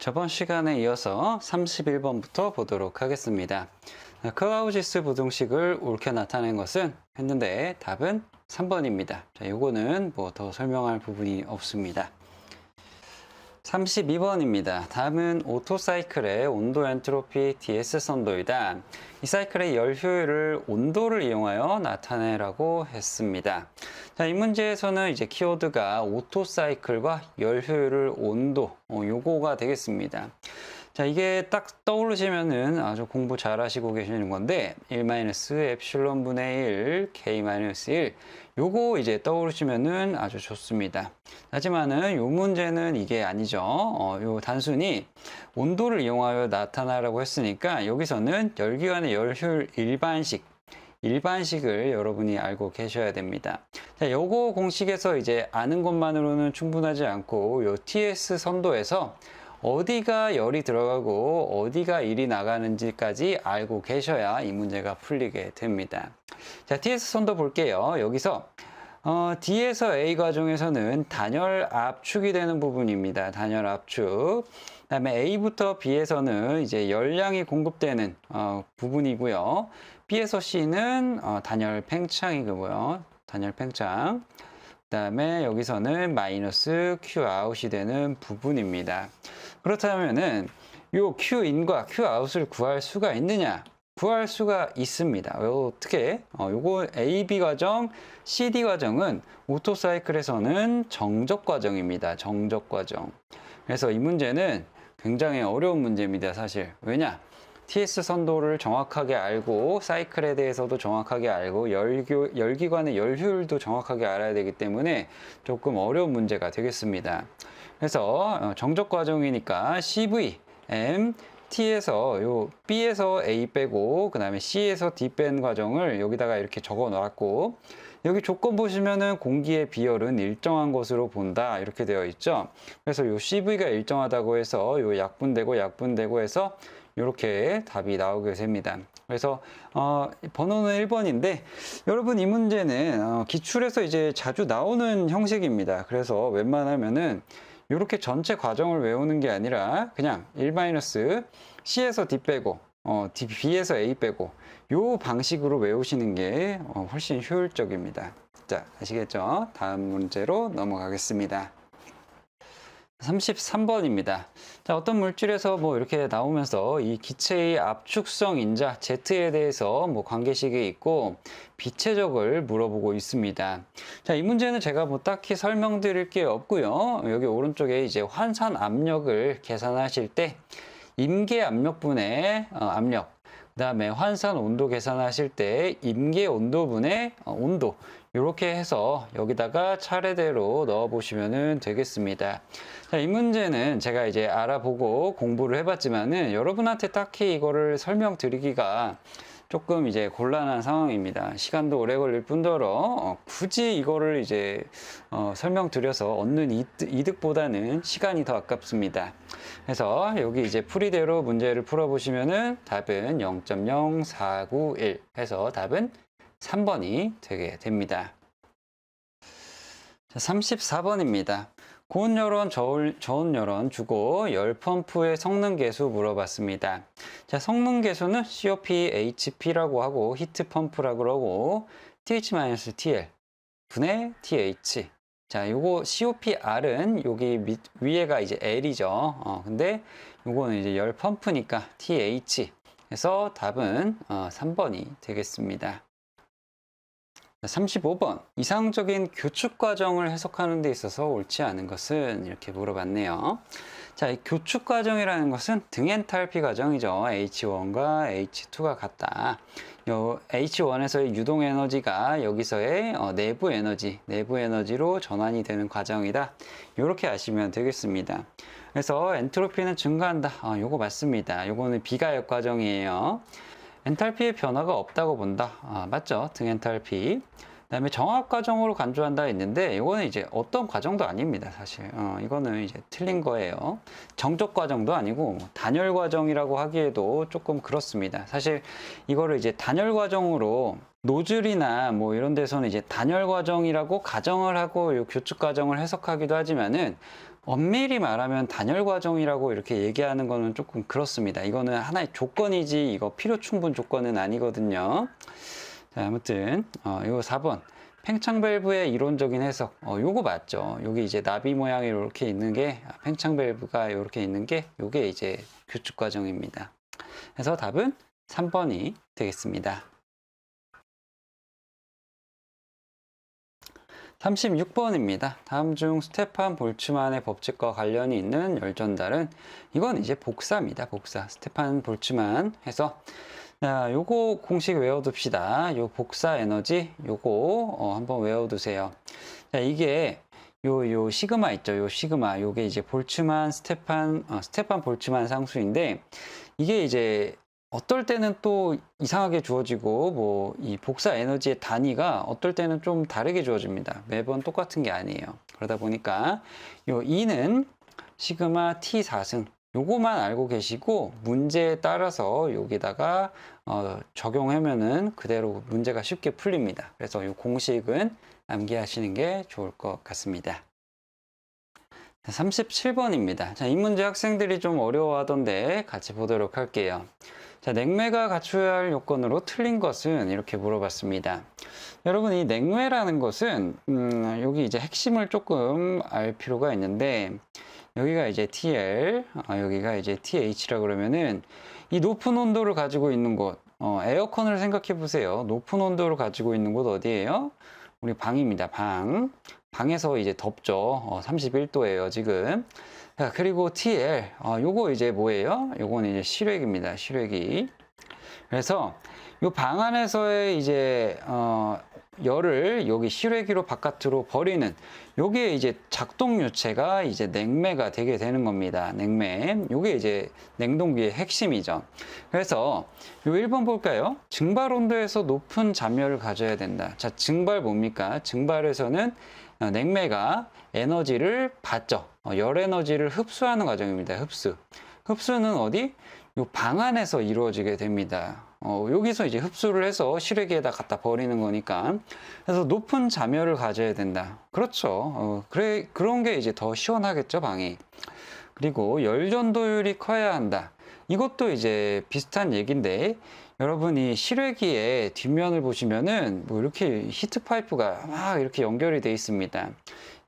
저번 시간에 이어서 31번부터 보도록 하겠습니다. 클라우지스 부등식을 옳게 나타낸 것은 했는데 답은 3번입니다. 자, 요거는 뭐 더 설명할 부분이 없습니다. 32번입니다. 다음은 오토사이클의 온도 엔트로피 ds 선도이다. 이 사이클의 열 효율을 온도를 이용하여 나타내라고 했습니다. 자, 이 문제에서는 이제 키워드가 오토사이클과 열 효율을 온도, 요거가 되겠습니다. 자, 이게 딱 떠오르시면은 아주 공부 잘 하시고 계시는 건데 1-엡실론 분의 1 k-1 요거 이제 떠오르시면은 아주 좋습니다. 하지만은 요 문제는 이게 아니죠. 요 단순히 온도를 이용하여 나타나라고 했으니까 여기서는 열기관의 열효율 일반식을 여러분이 알고 계셔야 됩니다. 자, 요거 공식에서 이제 아는 것만으로는 충분하지 않고 요 TS 선도에서 어디가 열이 들어가고 어디가 일이 나가는지까지 알고 계셔야 이 문제가 풀리게 됩니다. 자, TS 선도 볼게요. 여기서 D에서 A 과정에서는 단열 압축이 되는 부분입니다. 단열 압축. 그다음에 A부터 B에서는 이제 열량이 공급되는 부분이고요. B에서 C는 단열 팽창이고요. 단열 팽창. 그다음에 여기서는 마이너스 Q 아웃이 되는 부분입니다. 그렇다면은 요 Q 인과 Q 아웃을 구할 수가 있느냐? 구할 수가 있습니다. 어떻게? 요거 A, B 과정, C, D 과정은 오토사이클에서는 정적 과정입니다. 정적 과정. 그래서 이 문제는 굉장히 어려운 문제입니다. 사실. 왜냐? TS 선도를 정확하게 알고 사이클에 대해서도 정확하게 알고 열기관의 열효율도 정확하게 알아야 되기 때문에 조금 어려운 문제가 되겠습니다. 그래서 정적 과정이니까 CV, M, T에서 요 B에서 A 빼고 그 다음에 C에서 D 뺀 과정을 여기다가 이렇게 적어 놨고 여기 조건 보시면은 공기의 비열은 일정한 것으로 본다 이렇게 되어 있죠. 그래서 요 CV가 일정하다고 해서 요 약분되고 해서 이렇게 답이 나오게 됩니다. 그래서 번호는 1번인데 여러분 이 문제는 기출에서 이제 자주 나오는 형식입니다. 그래서 웬만하면은 이렇게 전체 과정을 외우는 게 아니라 그냥 1-C에서 D 빼고 B에서 A 빼고 요 방식으로 외우시는 게 훨씬 효율적입니다. 자, 아시겠죠? 다음 문제로 넘어가겠습니다. 33번입니다. 자, 어떤 물질에서 뭐 이렇게 나오면서 이 기체의 압축성 인자 Z에 대해서 뭐 관계식이 있고 비체적을 물어보고 있습니다. 자, 이 문제는 제가 뭐 딱히 설명드릴 게 없고요. 여기 오른쪽에 이제 환산 압력을 계산하실 때 임계 압력분의 압력, 그 다음에 환산 온도 계산하실 때 임계 온도분의 온도 이렇게 해서 여기다가 차례대로 넣어 보시면 되겠습니다. 자, 이 문제는 제가 이제 알아보고 공부를 해봤지만은 여러분한테 딱히 이거를 설명드리기가 조금 이제 곤란한 상황입니다. 시간도 오래 걸릴 뿐더러 굳이 이거를 이제 설명드려서 얻는 이득보다는 시간이 더 아깝습니다. 그래서 여기 이제 풀이대로 문제를 풀어보시면은 답은 0.0491 해서 답은 3번이 되게 됩니다. 자, 34번입니다. 고온열원, 저온열원 주고 열펌프의 성능계수 물어봤습니다. 자, 성능계수는 COP-HP라고 하고 히트펌프라고 그러고 TH-TL 분의 TH. 자, 요거 COP-R은 여기 위에가 이제 L이죠. 근데 요거는 이제 열펌프니까 TH. 그래서 답은 3번이 되겠습니다. 35번. 이상적인 교축 과정을 해석하는 데 있어서 옳지 않은 것은 이렇게 물어봤네요. 자, 이 교축 과정이라는 것은 등엔탈피 과정이죠. H1과 H2가 같다. 요 H1에서의 유동 에너지가 여기서의 내부 에너지로 전환이 되는 과정이다. 이렇게 아시면 되겠습니다. 그래서 엔트로피는 증가한다. 요거 맞습니다. 요거는 비가역 과정이에요. 엔탈피의 변화가 없다고 본다. 맞죠? 등엔탈피. 그다음에 정압 과정으로 간주한다 했는데 이거는 이제 어떤 과정도 아닙니다. 사실 이거는 이제 틀린 거예요. 정적 과정도 아니고 단열 과정이라고 하기에도 조금 그렇습니다. 사실 이거를 이제 단열 과정으로 노즐이나 뭐 이런 데서는 이제 단열 과정이라고 가정을 하고 이 교축 과정을 해석하기도 하지만은 엄밀히 말하면 단열 과정이라고 이렇게 얘기하는 거는 조금 그렇습니다. 이거는 하나의 조건이지 이거 필요 충분 조건은 아니거든요. 자, 아무튼 이거 4번 팽창 밸브의 이론적인 해석. 요거 맞죠? 여기 이제 나비 모양이 이렇게 있는 게 팽창 밸브가 이렇게 있는 게 요게 이제 규칙 과정입니다. 그래서 답은 3번이 되겠습니다. 36번입니다. 다음 중 스테판 볼츠만의 법칙과 관련이 있는 열전달은 이건 이제 복사입니다. 복사. 스테판 볼츠만 해서 자, 요거 공식 외워둡시다. 요 복사 에너지 요거 한번 외워두세요. 자, 이게 요 시그마 있죠. 요 시그마 요게 이제 볼츠만 스테판 볼츠만 상수인데 이게 이제 어떨 때는 또 이상하게 주어지고 뭐 이 복사 에너지의 단위가 어떨 때는 좀 다르게 주어집니다. 매번 똑같은 게 아니에요. 그러다 보니까 요 E는 시그마 T 4승 요거만 알고 계시고 문제에 따라서 여기다가 적용하면은 그대로 문제가 쉽게 풀립니다. 그래서 이 공식은 암기하시는 게 좋을 것 같습니다. 37번입니다. 자, 이 문제 학생들이 좀 어려워하던데 같이 보도록 할게요. 자, 냉매가 갖춰야 할 요건으로 틀린 것은 이렇게 물어봤습니다. 여러분, 이 냉매라는 것은 여기 이제 핵심을 조금 알 필요가 있는데 여기가 이제 TL, 여기가 이제 TH라 그러면은 이 높은 온도를 가지고 있는 곳, 에어컨을 생각해 보세요. 높은 온도를 가지고 있는 곳 어디예요? 우리 방입니다. 방에서 이제 덥죠. 31도예요, 지금. 자, 그리고 TL, 요거 이제 뭐예요? 요건 이제 실외기입니다. 실외기. 그래서 요 방 안에서의 이제 열을 여기 실외기로 바깥으로 버리는 요게 이제 작동 유체가 이제 냉매가 되게 되는 겁니다. 냉매. 요게 이제 냉동기의 핵심이죠. 그래서 요 1번 볼까요? 증발 온도에서 높은 잠열을 가져야 된다. 자, 증발 뭡니까? 증발에서는 냉매가 에너지를 받죠. 열 에너지를 흡수하는 과정입니다. 흡수는 어디? 요 방 안에서 이루어지게 됩니다. 여기서 이제 흡수를 해서 실외기에다 갖다 버리는 거니까. 그래서 높은 잠열을 가져야 된다. 그렇죠. 그런 게 이제 더 시원하겠죠, 방이. 그리고 열 전도율이 커야 한다. 이것도 이제 비슷한 얘기인데, 여러분이 실외기의 뒷면을 보시면은 뭐 이렇게 히트 파이프가 막 이렇게 연결이 되어 있습니다.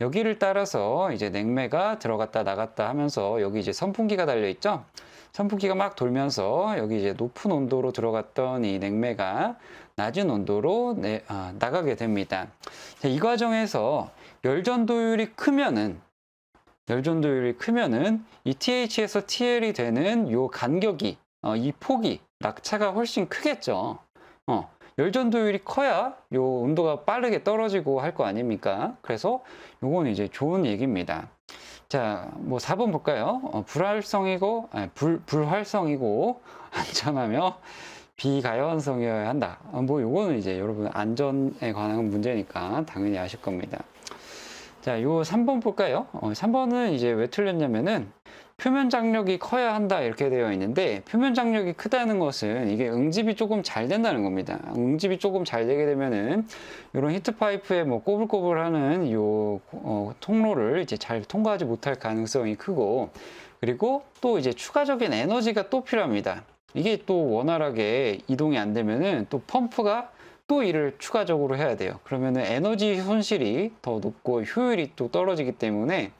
여기를 따라서 이제 냉매가 들어갔다 나갔다 하면서 여기 이제 선풍기가 달려 있죠. 선풍기가 막 돌면서 여기 이제 높은 온도로 들어갔던 이 냉매가 낮은 온도로 나가게 됩니다. 이 과정에서 열전도율이 크면은 이 TH에서 TL이 되는 요 간격이 이 폭이 낙차가 훨씬 크겠죠. 열전도율이 커야 요 온도가 빠르게 떨어지고 할 거 아닙니까? 그래서 요건 이제 좋은 얘기입니다. 자, 뭐 4번 볼까요? 불활성이고 안전하며 비가연성이어야 한다. 뭐 요거는 이제 여러분 안전에 관한 문제니까 당연히 아실 겁니다. 자, 요 3번 볼까요? 3번은 이제 왜 틀렸냐면은 표면 장력이 커야 한다 이렇게 되어 있는데 표면 장력이 크다는 것은 이게 응집이 조금 잘 된다는 겁니다. 응집이 조금 잘 되게 되면은 이런 히트 파이프에 뭐 꼬불꼬불하는 요 통로를 이제 잘 통과하지 못할 가능성이 크고 그리고 또 이제 추가적인 에너지가 또 필요합니다. 이게 또 원활하게 이동이 안 되면은 또 펌프가 또 일을 추가적으로 해야 돼요. 그러면은 에너지 손실이 더 높고 효율이 또 떨어지기 때문에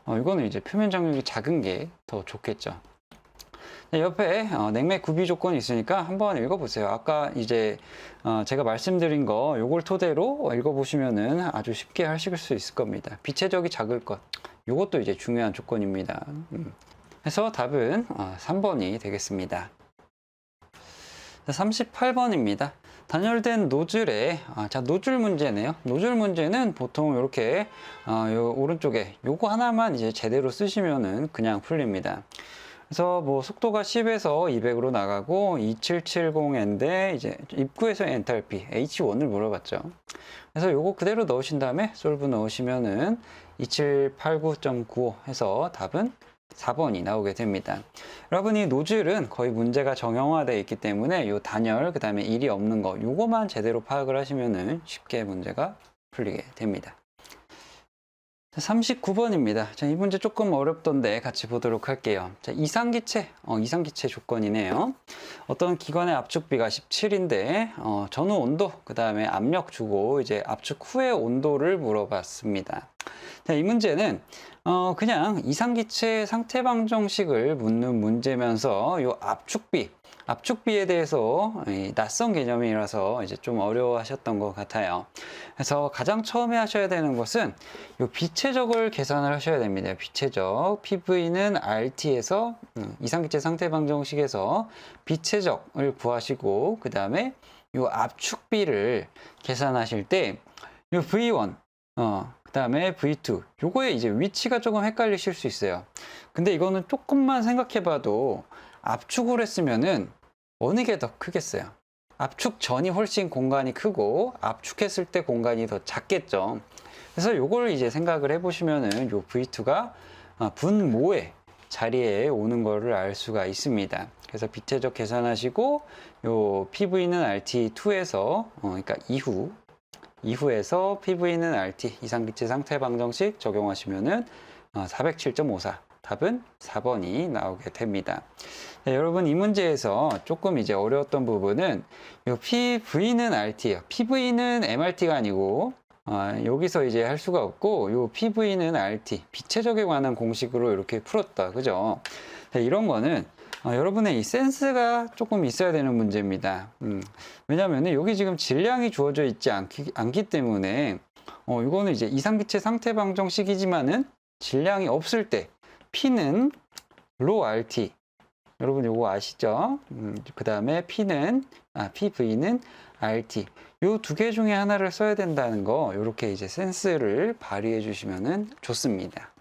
이거는 이제 표면 장력이 작은 게 더 좋겠죠. 옆에 냉매 구비 조건이 있으니까 한번 읽어보세요. 아까 이제 제가 말씀드린 거 요걸 토대로 읽어보시면은 아주 쉽게 하실 수 있을 겁니다. 비체적이 작을 것. 요것도 이제 중요한 조건입니다. 그래서 답은 3번이 되겠습니다. 38번입니다. 단열된 노즐에 자, 노즐 문제네요. 노즐 문제는 보통 이렇게 요 오른쪽에 요거 하나만 이제 제대로 쓰시면은 그냥 풀립니다. 그래서 뭐 속도가 10에서 200으로 나가고 2770인데 이제 입구에서 엔탈피 H1을 물어봤죠. 그래서 요거 그대로 넣으신 다음에 솔브 넣으시면은 2789.95 해서 답은 4번이 나오게 됩니다. 여러분이 노즐은 거의 문제가 정형화되어 있기 때문에 요 단열, 그 다음에 일이 없는 거 요거만 제대로 파악을 하시면은 쉽게 문제가 풀리게 됩니다. 39번입니다. 자, 이 문제 조금 어렵던데 같이 보도록 할게요. 자, 이상기체 조건이네요. 어떤 기관의 압축비가 17인데, 전후 온도, 그 다음에 압력 주고, 이제 압축 후의 온도를 물어봤습니다. 자, 이 문제는, 그냥 이상기체 상태 방정식을 묻는 문제면서, 요 압축비에 대해서 낯선 개념이라서 이제 좀 어려워하셨던 것 같아요. 그래서 가장 처음에 하셔야 되는 것은 이 비체적을 계산을 하셔야 됩니다. 비체적 PV는 RT에서 이상기체 상태 방정식에서 비체적을 구하시고 그 다음에 이 압축비를 계산하실 때 이 V1 그 다음에 V2 요거에 이제 위치가 조금 헷갈리실 수 있어요. 근데 이거는 조금만 생각해 봐도 압축을 했으면은 어느 게 더 크겠어요? 압축 전이 훨씬 공간이 크고 압축했을 때 공간이 더 작겠죠. 그래서 요걸 이제 생각을 해보시면은 요 V2가 분모의 자리에 오는 거를 알 수가 있습니다. 그래서 비체적 계산하시고 요 PV는 RT2에서 그러니까 이후에서 PV는 RT 이상기체 상태 방정식 적용하시면은 407.54 답은 4번이 나오게 됩니다. 네, 여러분 이 문제에서 조금 이제 어려웠던 부분은 이 PV는 RT예요. PV는 MRT가 아니고 여기서 이제 할 수가 없고 이 PV는 RT 비체적에 관한 공식으로 이렇게 풀었다. 그죠? 네, 이런 거는 여러분의 이 센스가 조금 있어야 되는 문제입니다. 왜냐하면 여기 지금 질량이 주어져 있지 않기 때문에 이거는 이제 이상기체 상태 방정식이지만은 질량이 없을 때 P는 로 RT 여러분 요거 아시죠? 그 다음에 PV는 RT 요 두 개 중에 하나를 써야 된다는 거 이렇게 이제 센스를 발휘해 주시면 좋습니다.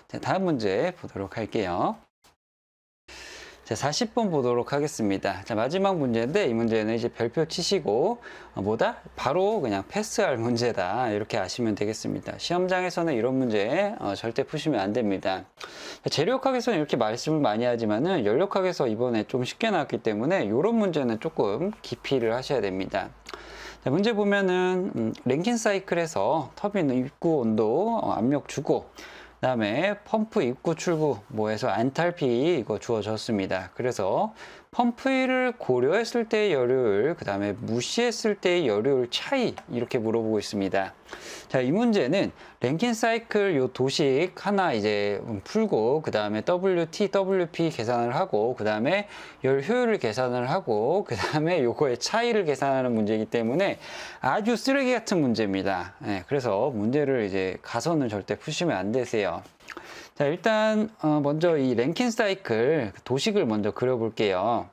자, 다음 문제 보도록 할게요. 자, 40번 보도록 하겠습니다. 자, 마지막 문제인데 이 문제는 이제 별표 치시고 바로 그냥 패스할 문제다 이렇게 아시면 되겠습니다. 시험장에서는 이런 문제 절대 푸시면 안 됩니다. 재료학에서는 이렇게 말씀을 많이 하지만은 연력학에서 이번에 좀 쉽게 나왔기 때문에 이런 문제는 조금 기피를 하셔야 됩니다. 자, 문제 보면은 랭킨 사이클에서 터빈 입구 온도 압력 주고 그 다음에 펌프 입구 출구 뭐해서 엔탈피 이거 주어졌습니다. 그래서 펌프를 고려했을 때의 열효율 그 다음에 무시했을 때의 열효율 차이 이렇게 물어보고 있습니다. 자, 이 문제는 랭킨 사이클 요 도식 하나 이제 풀고 그 다음에 WT, WP 계산을 하고 그 다음에 열 효율을 계산을 하고 그 다음에 요거의 차이를 계산하는 문제이기 때문에 아주 쓰레기 같은 문제입니다. 네, 그래서 문제를 이제 가서는 절대 푸시면 안 되세요. 자, 일단 먼저 이 랭킨 사이클 도식을 먼저 그려볼게요.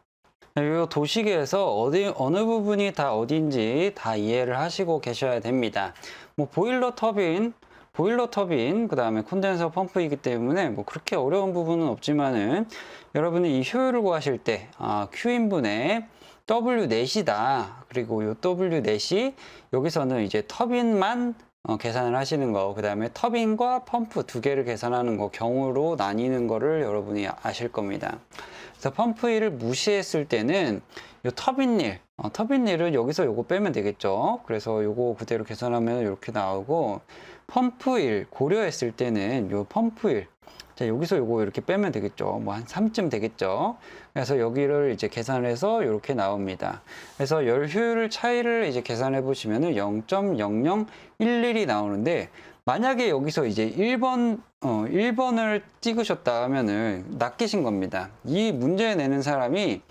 이 도식에서 어느 부분이 다 어딘지 다 이해를 하시고 계셔야 됩니다. 뭐 보일러 터빈, 그 다음에 콘덴서 펌프이기 때문에 뭐 그렇게 어려운 부분은 없지만은 여러분이 이 효율을 구하실 때 Q인분의 W 넷이다. 그리고 이 W 넷이 여기서는 이제 터빈만 계산을 하시는 거, 그 다음에 터빈과 펌프 두 개를 계산하는 거 경우로 나뉘는 거를 여러분이 아실 겁니다. 그래서 펌프 1을 무시했을 때는 요 터빈일은 여기서 요거 빼면 되겠죠. 그래서 요거 그대로 계산하면 이렇게 나오고 펌프 1 고려했을 때는 요 펌프 1 자, 여기서 요거 이렇게 빼면 되겠죠. 뭐 한 3쯤 되겠죠. 그래서 여기를 이제 계산해서 이렇게 나옵니다. 그래서 열 효율 차이를 이제 계산해 보시면은 0.0011이 나오는데 만약에 여기서 이제 1번을 찍으셨다 하면은 낚이신 겁니다. 이 문제 내는 사람이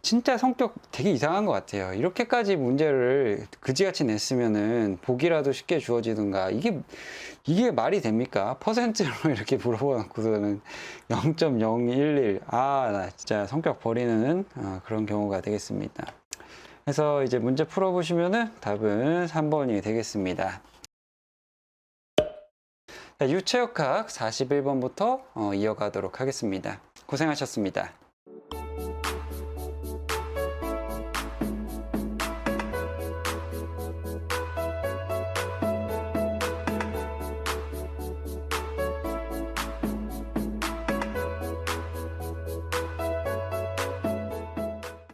진짜 성격 되게 이상한 것 같아요. 이렇게까지 문제를 그지같이 냈으면은 보기라도 쉽게 주어지든가 이게 말이 됩니까? 퍼센트로 이렇게 물어봐놓고서는 0.011 나 진짜 성격 버리는 그런 경우가 되겠습니다. 그래서 이제 문제 풀어보시면은 답은 3번이 되겠습니다. 자, 유체역학 41번부터 이어가도록 하겠습니다. 고생하셨습니다.